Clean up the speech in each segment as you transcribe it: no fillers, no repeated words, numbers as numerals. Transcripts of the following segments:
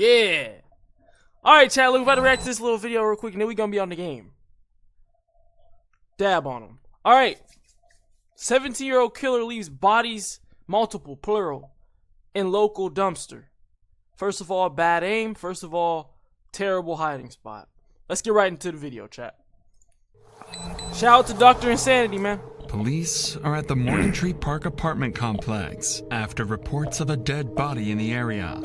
Yeah. Alright, chat, look, we're about to react to this little video real quick, and then we're gonna be on the game. Dab on him. Alright. 17-year-old killer leaves bodies, multiple, plural, in local dumpster. First of all, bad aim. First of all, terrible hiding spot. Let's get right into the video, chat. Shout out to Dr. Insanity, man. Police are at the Morning Tree Park apartment complex after reports of a dead body in the area.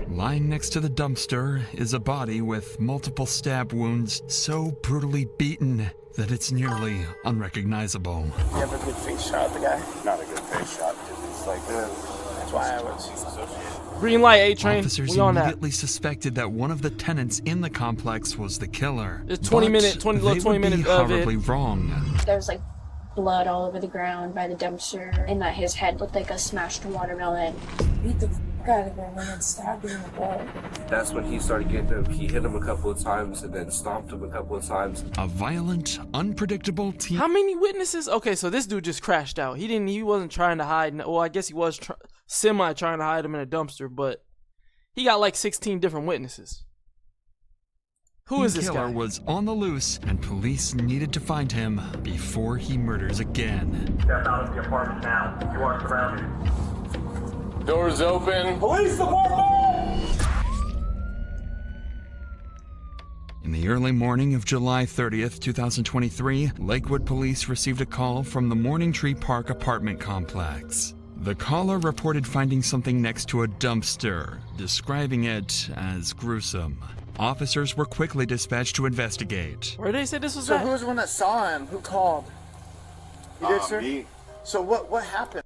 Lying next to the dumpster is a body with multiple stab wounds so brutally beaten that it's nearly unrecognizable. You have a good face shot of the guy? Not a good face shot, because it's like That's why I was associated. Green light, A-Train. Officers We on that. immediately suspected that one of the tenants in the complex was the killer. It's 20 but minute, 20 they would minute be horribly wrong. There's like blood all over the ground by the dumpster, and that his head looked like a smashed watermelon. Beat the f out of him and then stabbed him in the butt. That's when he started getting him. He hit him a couple of times and then stomped him a couple of times. A violent, unpredictable team. How many witnesses? Okay, so this dude just crashed out. He wasn't trying to hide. Well, I guess he was semi trying to hide him in a dumpster, but he got like 16 different witnesses. Who is this killer guy? was on the loose, and police needed to find him before he murders again. Step out of the apartment now. You are surrounded. doors open. Police department! In the early morning of July 30th, 2023, Lakewood police received a call from the Morning Tree Park apartment complex. The caller reported finding something next to a dumpster, describing it as gruesome. Officers were quickly dispatched to investigate. Where they say this was So at? who was the one that saw him? Who called? You did, sir? Me. So what happened?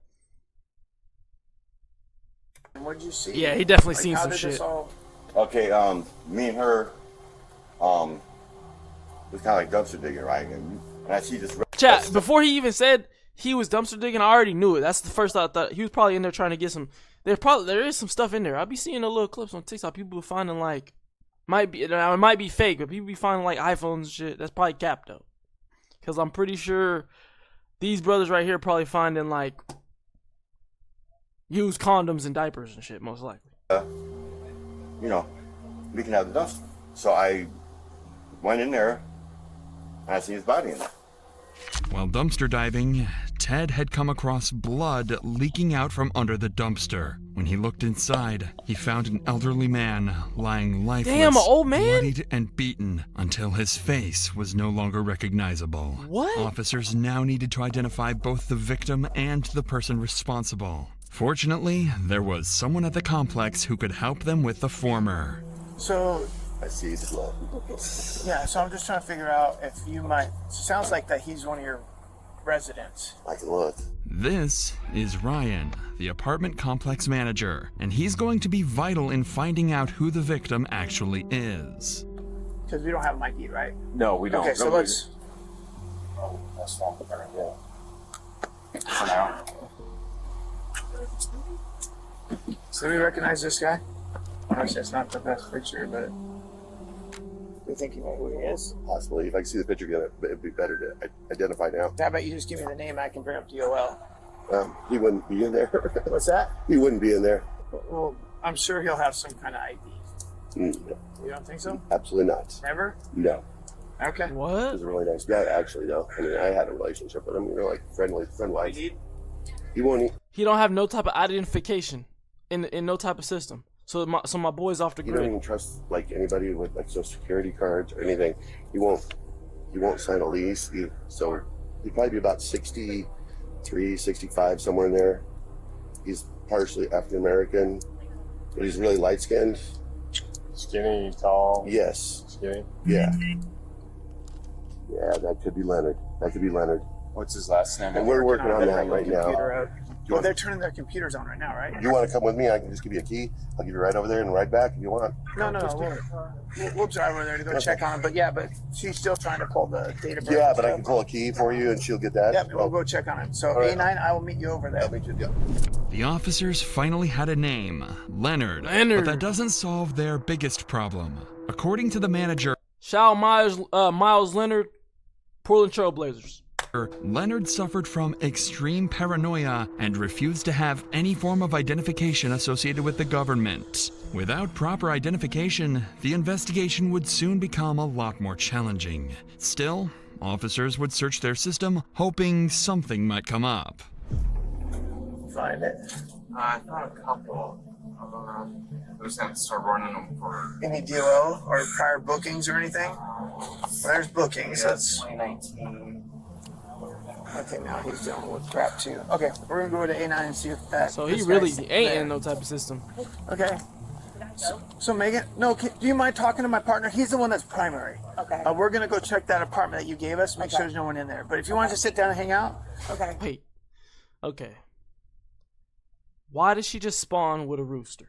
What did you see? Yeah, he definitely Like, seen how some did this shit. all- Okay, me and her, was kind of like dumpster digging, right? And I see this. Chat, before he even said he was dumpster digging, I already knew it. That's the first thought. He was probably in there trying to get some. There is some stuff in there. I'll be seeing the little clips on TikTok. People finding like, it might be fake, but people be finding like iPhones and shit. That's probably cap though, because I'm pretty sure these brothers right here probably finding like used condoms and diapers and shit, most likely. You know, we can have the dumpster. So I went in there, and I see his body in there. While dumpster diving, Ted had come across blood leaking out from under the dumpster. When he looked inside, he found an elderly man lying lifeless, Damn, an old man? bloodied and beaten until his face was no longer recognizable. What? Officers now needed to identify both the victim and the person responsible. Fortunately, there was someone at the complex who could help them with the former. So I see his blood. yeah, so I'm just trying to figure out if you might. Sounds like that he's one of your residents. I can look. This is Ryan, the apartment complex manager, and he's going to be vital in finding out who the victim actually is. Because we don't have an ID, right? No, we don't. Okay, so No, we- let's. Oh, that's not right there. For now. So we recognize this guy. Obviously, it's not the best picture, but we think you know who he is. Possibly. If I can see the picture again, it'd be better to identify now. How about you just give me the name? I can bring up DOL. He wouldn't be in there. What's that? He wouldn't be in there. Well, I'm sure he'll have some kind of ID. No, You don't think so? absolutely not. Never? No. Okay. What? He's a really nice guy, actually, though. I mean, I had a relationship with him, you know, like friend-wise. He won't. He don't have no type of identification in no type of system. So my boy's off the You don't grid. even trust like anybody with like social security cards or anything. He won't sign a lease. So he'd probably be about 63, 65, somewhere in there. He's partially African American, but he's really light skinned. Skinny, tall. Yes. Skinny. Yeah. Yeah, that could be Leonard. What's his last name? And we're working on that right now. Well, they're turning their computers on right now, right? You want to come with me? I can just give you a key. I'll give you a ride over there and ride back if you want. No. We'll drive over there to go check on him. But yeah, but she's still trying to pull the data. birth Yeah, and but I stuff. can pull a key for you and she'll get that. Yep, we'll go check on him. So All right. A9, I will meet you over there. I'll meet you. Yeah. The officers finally had a name, Leonard. Leonard. But that doesn't solve their biggest problem. According to the manager, Shout out Miles Leonard, Portland Trailblazers. Leonard suffered from extreme paranoia and refused to have any form of identification associated with the government. Without proper identification, the investigation would soon become a lot more challenging. Still, officers would search their system, hoping something might come up. Find it. I found a couple. We just have to start running them for. Any DOL or prior bookings or anything? There's bookings. That's 2019. okay. Now he's dealing with crap too. Okay, we're gonna go to A9 and see if that. So he this really guy's ain't there. in no type of system. Okay. So Megan, no, do you mind talking to my partner? He's the one that's primary. Okay. We're gonna go check that apartment that you gave us. Make sure there's no one in there. But if you want to sit down and hang out, Okay. Wait. Okay. Why did she just spawn with a rooster?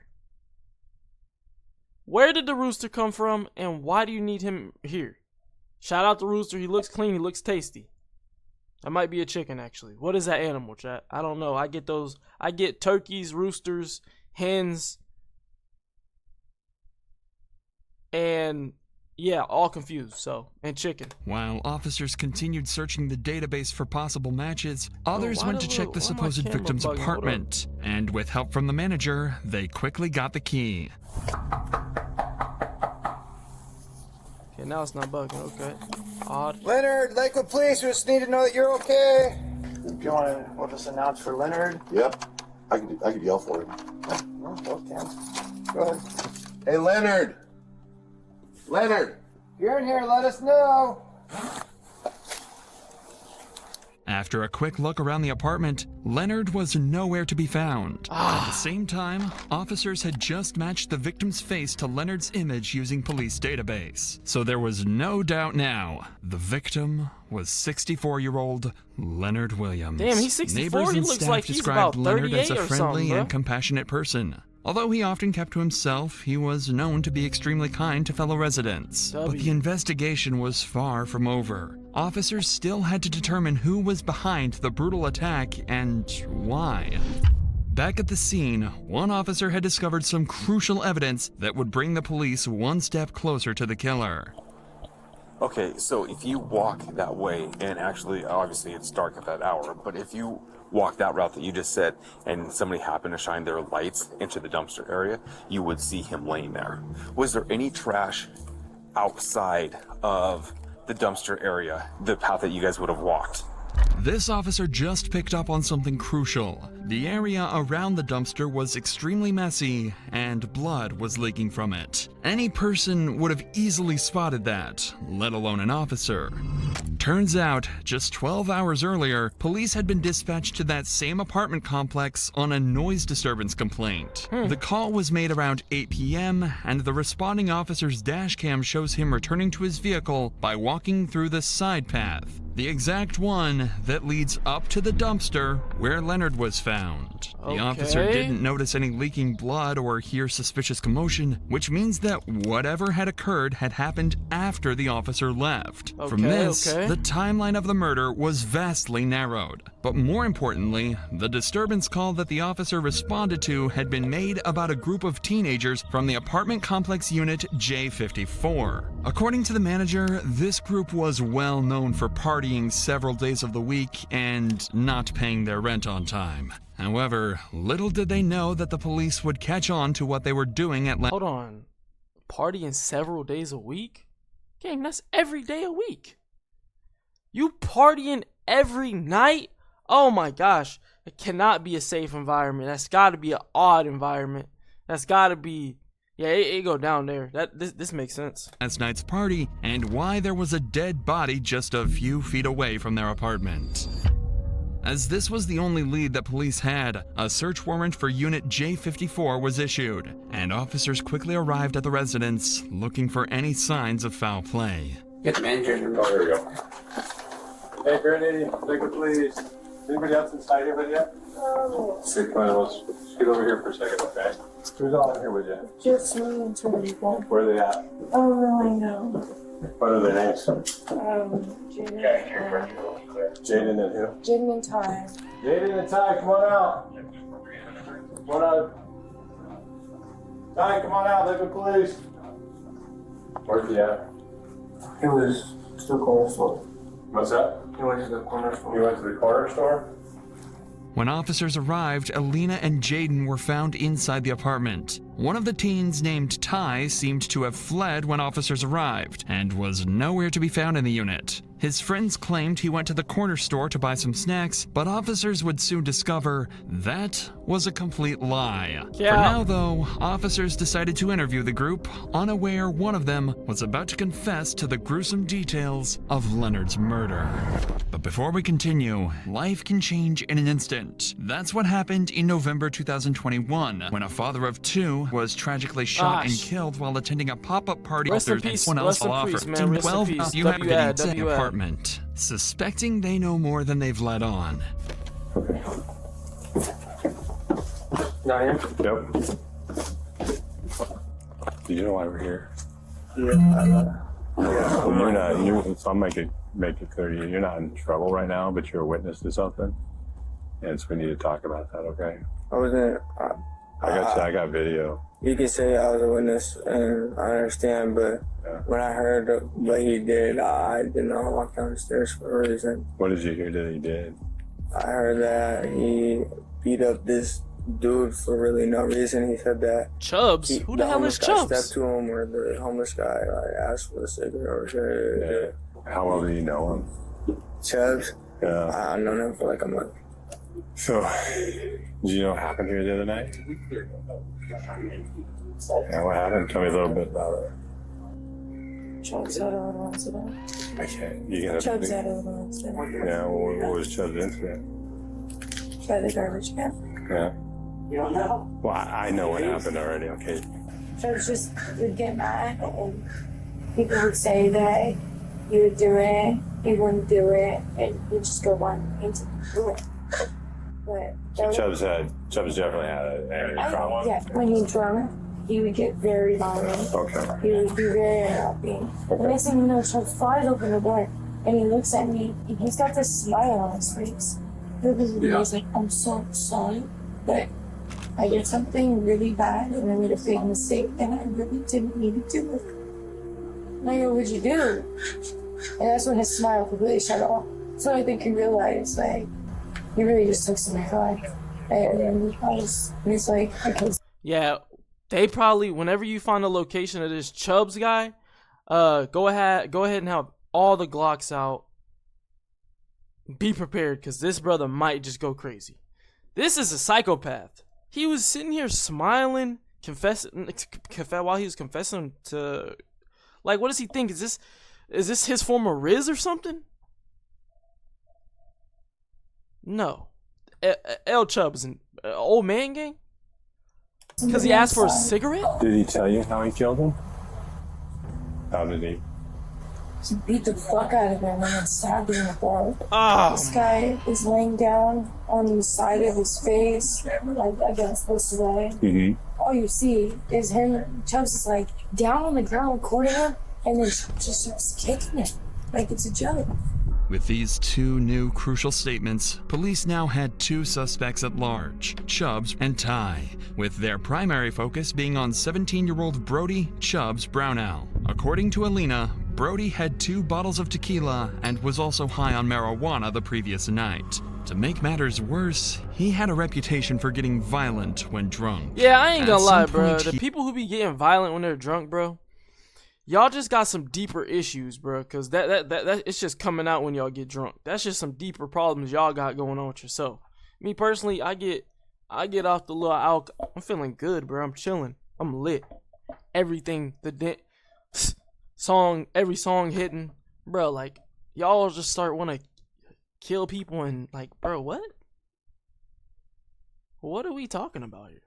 Where did the rooster come from, and why do you need him here? Shout out the rooster. He looks clean. He looks tasty. That might be a chicken, actually. What is that animal, chat? I don't know. I get those. I get turkeys, roosters, hens, and yeah, all confused. So, and chicken. While officers continued searching the database for possible matches, others why went the to check the little- why my supposed camera victim's bugging? Hold on. apartment, and with help from the manager, they quickly got the key. Okay, now it's not bugging. Okay. Odd. Leonard, Lakewood Police, we just need to know that you're okay. If you want to, we'll just announce for Leonard. Yep. I could yell for him. No, both can. Go ahead. Hey, Leonard! Leonard! If you're in here, let us know. After a quick look around the apartment, Leonard was nowhere to be found. At the same time, officers had just matched the victim's face to Leonard's image using police database. So there was no doubt now. The victim was 64-year-old Leonard Williams. Damn, he's 64? Neighbors He and looks staff like he's described about Leonard as a 38 or friendly something, and bruh. compassionate person. Although he often kept to himself, he was known to be extremely kind to fellow residents. But the investigation was far from over. Officers still had to determine who was behind the brutal attack and why. Back at the scene, one officer had discovered some crucial evidence that would bring the police one step closer to the killer. Okay, so if you walk that way, and actually, obviously it's dark at that hour, but if you walk that route that you just said, and somebody happened to shine their lights into the dumpster area, you would see him laying there. Was there any trash outside of the dumpster area, the path that you guys would have walked? This officer just picked up on something crucial. The area around the dumpster was extremely messy, and blood was leaking from it. Any person would have easily spotted that, let alone an officer. Turns out, just 12 hours earlier, police had been dispatched to that same apartment complex on a noise disturbance complaint. The call was made around 8 p.m., and the responding officer's dash cam shows him returning to his vehicle by walking through the side path. The exact one that leads up to the dumpster where Leonard was found. The officer Okay. didn't notice any leaking blood or hear suspicious commotion, which means that whatever had occurred had happened after the officer left. From this, the timeline of the murder was vastly narrowed. But more importantly, the disturbance call that the officer responded to had been made about a group of teenagers from the apartment complex unit J54. According to the manager, this group was well known for partying several days of the week and not paying their rent on time. However, little did they know that the police would catch on to what they were doing at Hold on. Partying several days a week? Gang, that's every day a week. You partying every night? Oh my gosh. It cannot be a safe environment. That's got to be an odd environment. That's got to be... Yeah, it go down there. This makes sense. last night's party and why there was a dead body just a few feet away from their apartment. As this was the only lead that police had, a search warrant for Unit J54 was issued, and officers quickly arrived at the residence looking for any signs of foul play. Get the manager in the room. Oh, there we go. Hey, Brittany, Lakewood Police. Anybody else inside here with you? Oh, Okay, come on, let's get over here for a second, okay? Who's all in here with you? just me and two people. Where are they at? I don't really know. What are their names? Jaden. Jaden and who? Jaden and Ty. Jaden and Ty, come on out. Come on out. Ty, come on out, Lakewood Police. Where's he at? It was still going slow. What's that? He went to the corner store. You went to the corner store? When officers arrived, Alina and Jaden were found inside the apartment. One of the teens, named Ty, seemed to have fled when officers arrived and was nowhere to be found in the unit. His friends claimed he went to the corner store to buy some snacks, but officers would soon discover that was a complete lie. Yeah. For now, though, officers decided to interview the group, unaware one of them was about to confess to the gruesome details of Leonard's murder. But before we continue, life can change in an instant. That's what happened in November 2021, when a father of two was tragically shot and killed while attending a pop-up party. Rest in and peace. someone else Rest in offered peace, man. Rest in 12 peace. you have WAD, in the WAD. apartment, suspecting they know more than they've let on. Okay. Not him? Yep. Do you know why we're here? Yeah. Well, you're not, so I'll make it clear to you, you're not in trouble right now, but you're a witness to something. And so we need to talk about that, okay? I wasn't. I got video. You can say I was a witness, and I understand, but when I heard what he did, I did not walk down the stairs for a reason. What did you hear that he did? I heard that he beat up this dude for really no reason. He said that Chubbs? Who the hell is Chubbs? Stepped to him, or the homeless guy asked for a cigarette. Or How well do you know him? Chubbs? Yeah. I've known him for like a month. So, did you know what happened here the other night? Yeah, what happened? Tell me a little bit about it. Chubbs had a little incident. I can't. You gotta. Chubbs had a little incident. Yeah. What was Chubb's incident? By the garbage can. Yeah. You don't know? Well, I know what happened already. Okay. Chubbs just would get mad, and people would say that he would do it, he wouldn't do it, and he'd just go on into do it. But So Chubbs definitely had an angry problem. yeah, when he's drunk, he would get very violent. Okay. He would be very unhappy. The next thing you know, Chubbs flies open the door, and he looks at me, and he's got this smile on his face. He's like, I'm so sorry, but I did something really bad, and I made a big mistake, and I really didn't mean to do it. And I go, what'd you do? And that's when his smile completely shut off. So I think he realized, like, he really just took some advice. And he's like, okay. Yeah, they probably, whenever you find a location of this Chubbs guy, go ahead and have all the Glocks out. Be prepared, because this brother might just go crazy. This is a psychopath. He was sitting here smiling, while he was confessing to, like, what does he think? Is this his form of Riz or something? No. L Chubbs an old man gang? Because he asked for a cigarette? Did he tell you how he killed him? How did he? He beat the fuck out of him and then stabbed him in the throat. Oh. This guy is laying down on the side of his face, like against this way. Mm-hmm. All you see is him, Chubbs is like down on the ground recording him, and then just starts kicking him like it's a joke. With these two new crucial statements, police now had two suspects at large, Chubbs and Ty, with their primary focus being on 17-year-old Brody Chubbs Brownell. According to Alina, Brody had 2 bottles of tequila and was also high on marijuana the previous night. To make matters worse, he had a reputation for getting violent when drunk. Yeah, I ain't gonna lie, At some bro. point, The people who be getting violent when they're drunk, bro, y'all just got some deeper issues, bro. Cause that it's just coming out when y'all get drunk. That's just some deeper problems y'all got going on with yourself. Me personally, I get off the little alcohol. I'm feeling good, bro. I'm chilling. I'm lit. Everything, every song hitting, bro. Like, y'all just start want to kill people and, like, bro, what? What are we talking about here?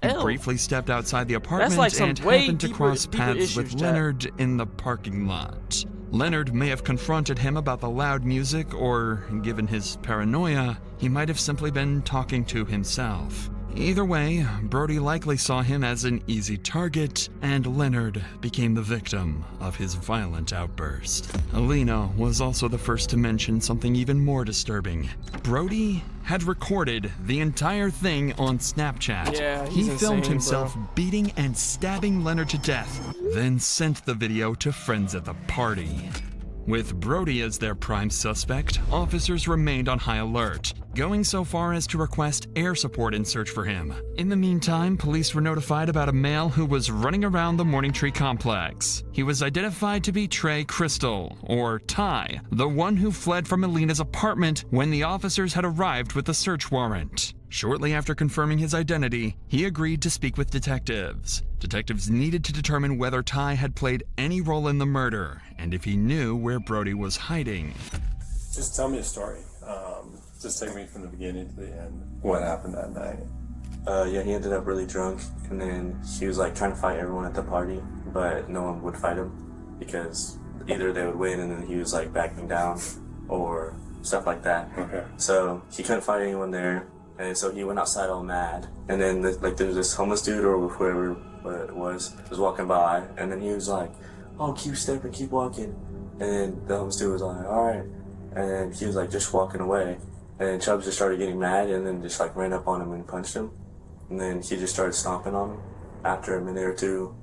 He briefly stepped outside the apartment like some and way happened to deeper cross paths issues, with Jack. Leonard in the parking lot. Leonard may have confronted him about the loud music, or, given his paranoia, he might have simply been talking to himself. Either way, Brody likely saw him as an easy target, and Leonard became the victim of his violent outburst. Alina was also the first to mention something even more disturbing. Brody had recorded the entire thing on Snapchat. Yeah, he he's filmed insane, himself bro. beating and stabbing Leonard to death, then sent the video to friends at the party. With Brody as their prime suspect, officers remained on high alert, going so far as to request air support in search for him. In the meantime, police were notified about a male who was running around the Morning Tree complex. He was identified to be Trey Crystal, or Ty, the one who fled from Alina's apartment when the officers had arrived with the search warrant. Shortly after confirming his identity, he agreed to speak with detectives. Detectives needed to determine whether Ty had played any role in the murder, and if he knew where Brody was hiding. Just tell me a story. Just take me from the beginning to the end. What happened that night? Yeah, he ended up really drunk, and then he was like trying to fight everyone at the party, but no one would fight him because either they would win and then he was like backing down or stuff like that. Okay. So he couldn't fight anyone there. And so he went outside all mad. And then there was this homeless dude or whoever it was walking by. And then he was like, oh, keep stepping, keep walking. And then the homeless dude was like, all right. And then he was like just walking away. And then Chubbs just started getting mad and then just like ran up on him and punched him. And then he just started stomping on him. After a minute or two,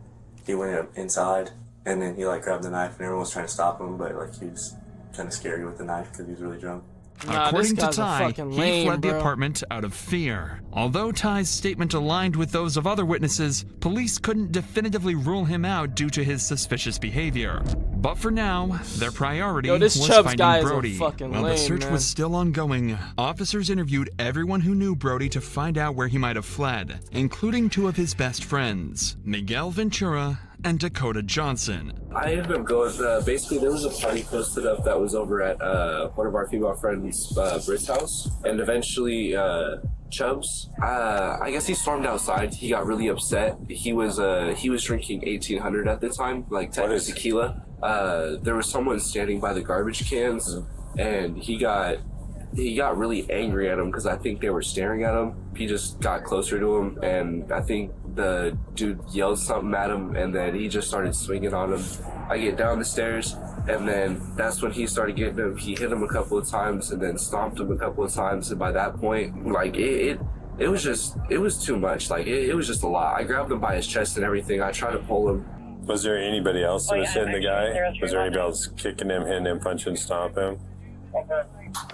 he went up inside. And then he like grabbed the knife and everyone was trying to stop him. But like he was kind of scary with the knife because he was really drunk. According to Ty, he fled the bro. apartment out of fear. Although Ty's statement aligned with those of other witnesses, police couldn't definitively rule him out due to his suspicious behavior. But for now, their priority was Chubbs guy finding is a Brody. fucking While the lame, search man. was still ongoing, officers interviewed everyone who knew Brody to find out where he might have fled, including two of his best friends, Miguel Ventura and Dakota Johnson. I ended up going, basically there was a party posted up that was over at one of our female friends, Britt's house. And eventually, Chubbs, I guess he stormed outside. He got really upset. He was drinking 1800 at the time, like tequila. There was someone standing by the garbage cans and he got really angry at him because I think they were staring at him. He just got closer to him and I think the dude yelled something at him and then he just started swinging on him. I get down the stairs and then that's when he started getting him. He hit him a couple of times and then stomped him a couple of times, and by that point, like it was too much. Like it was just a lot. I grabbed him by his chest and everything. I tried to pull him. Was there anybody else that was hitting the guy? Was there anybody else kicking him, hitting him, punching, stomping him?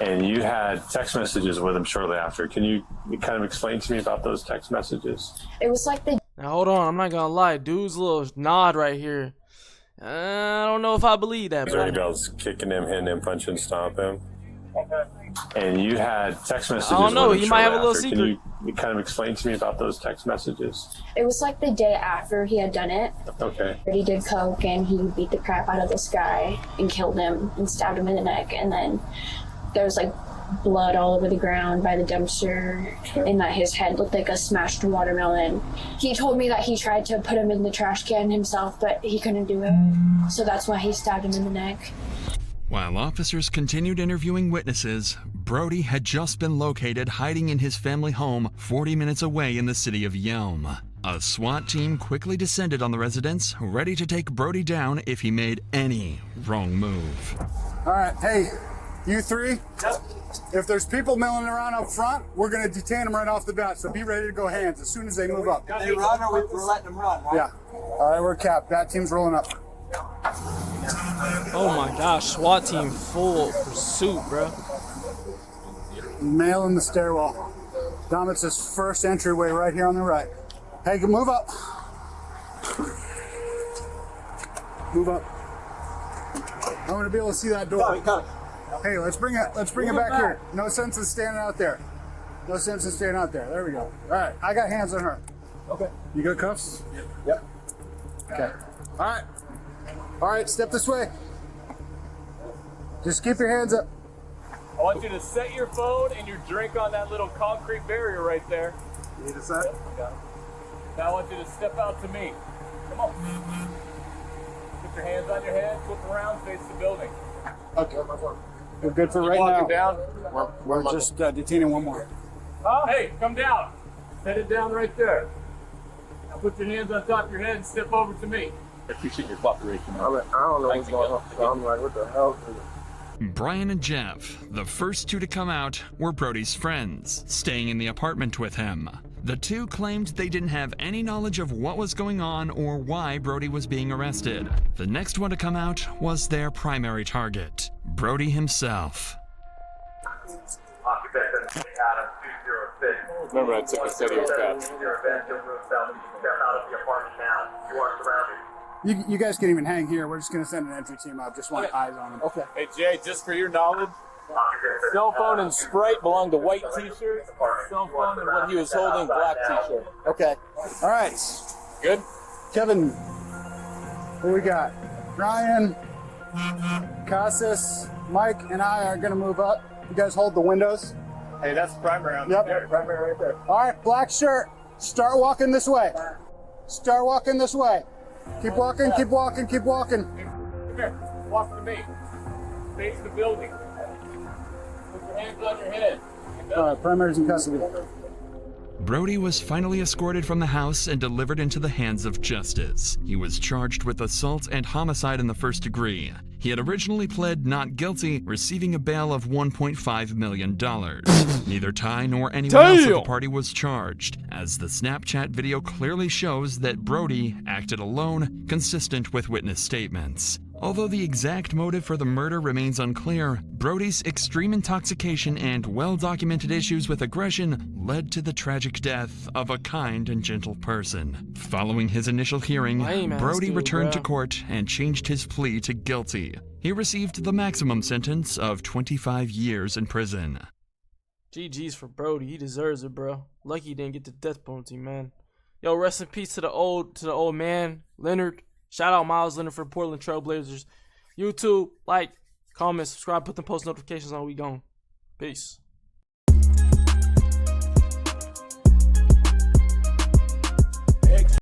And you had text messages with him shortly after. Can you kind of explain to me about those text messages? It was like the Now hold on, I'm not gonna lie, dude's little nod right here. I don't know if I believe that, Was there bro. anybody else kicking him, hitting him, punching, stomping him? And you had text messages I don't know, with him he might have a shortly little after. secret. Can you kind of explain to me about those text messages? It was like the day after he had done it. Okay. He did coke and he beat the crap out of this guy and killed him and stabbed him in the neck, and then there was like blood all over the ground by the dumpster and that his head looked like a smashed watermelon. He told me that he tried to put him in the trash can himself, but he couldn't do it. So that's why he stabbed him in the neck. While officers continued interviewing witnesses, Brody had just been located hiding in his family home 40 minutes away in the city of Yelm. A SWAT team quickly descended on the residence, ready to take Brody down if he made any wrong move. All right, hey, you three, if there's people milling around up front, we're going to detain them right off the bat, so be ready to go hands as soon as they move up. They run or we're letting them run, right? Yeah. All right, we're capped. Bat team's rolling up. Oh my gosh, SWAT team full pursuit, bro. Male in the stairwell. Dom, it's his first entryway right here on the right. Hey, move up. Move up. I want to be able to see that door. Hey, let's bring it back here. No sense in standing out there. No sense in standing out there. There we go. All right, I got hands on her. Okay. You got cuffs? Yep. Okay. All right. All right, step this way. Just keep your hands up. I want you to set your phone and your drink on that little concrete barrier right there. You need a set? Yeah. Now I want you to step out to me. Come on. Put your hands on your head, flip around, face the building. Okay. We're good for right walking now. down. We're just detaining one more. Hey, come down. Set it down right there. Now put your hands on top of your head and step over to me. I appreciate your cooperation. I don't know what's going on. I'm like, what the hell? Brian and Jeff, the first two to come out, were Brody's friends, staying in the apartment with him. The two claimed they didn't have any knowledge of what was going on or why Brody was being arrested. The next one to come out was their primary target, Brody himself. Remember, I took a study of that. You guys can even hang here. We're just going to send an entry team up. Just want eyes on them. Okay. Hey, Jay, just for your knowledge, cell phone and Sprite belong to white t-shirt. Cell phone and what he was holding, black t-shirt. Okay. All right. Good? Kevin, who we got? Ryan, Casas, Mike, and I are going to move up. You guys hold the windows. Hey, that's primary on Yep. there. Primary right there. All right, black shirt. Start walking this way. Start walking this way. Keep walking, keep walking, keep walking. Come here. Walk to me. Face the building. Put your hands on your head. All right, primary's in custody. Brody was finally escorted from the house and delivered into the hands of justice. He was charged with assault and homicide in the first degree. He had originally pled not guilty, receiving a bail of $1.5 million. Neither Ty nor anyone else at the party was charged, as the Snapchat video clearly shows that Brody acted alone, consistent with witness statements. Although the exact motive for the murder remains unclear, Brody's extreme intoxication and well-documented issues with aggression led to the tragic death of a kind and gentle person. Following his initial hearing, Brody returned to court and changed his plea to guilty. He received the maximum sentence of 25 years in prison. GG's for Brody. He deserves it, bro. Lucky he didn't get the death penalty, man. Yo, rest in peace to the old man, Leonard. Shout out Miles Leonard for Portland Trailblazers. YouTube, like, comment, subscribe, put the post notifications on. We gone. Peace.